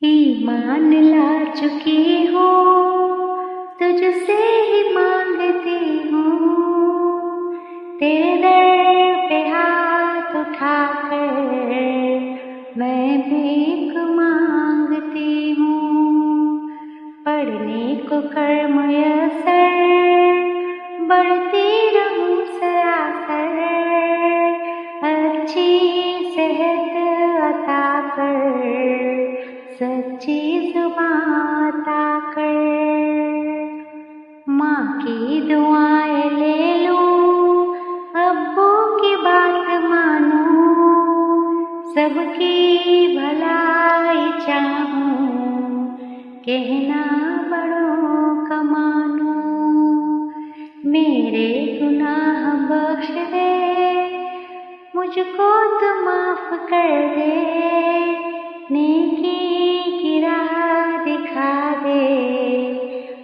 ایمان لا چکی ہوں، تجھ سے ہی مانگتی ہوں، تیرے در پہ ہاتھ اٹھا کر میں بھیک مانگتی ہوں۔ پڑھنے کو کر میسر، بڑھتی رہوں سراسر، اچھی صحت عطا کر، سچی زبان عطا کر۔ ماں کی دعائیں لے لوں، ابو کی بات مانوں، سب کی بھلائی چاہوں، کہنا بڑوں کا مانوں۔ میرے گناہ بخش دے، مجھ کو تو معاف کر دے، نیکی کی راہ دکھا دے،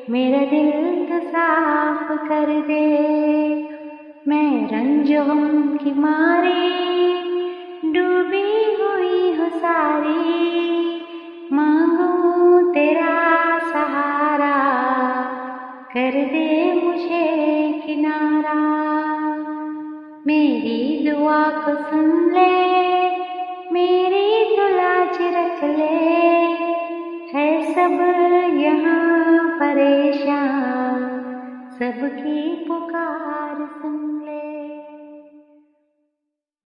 میرا دل تو صاف کر دے۔ میں رنج و غم کی ماری ڈوبی ہوئی ہوں ساری، مانگوں تیرا سہارا، کر دے مجھے کنارہ۔ میری دعا کو سن لے، میری تو لاج رکھ لے، ہے سب یہاں پریشان، سب کی پکار سن لے۔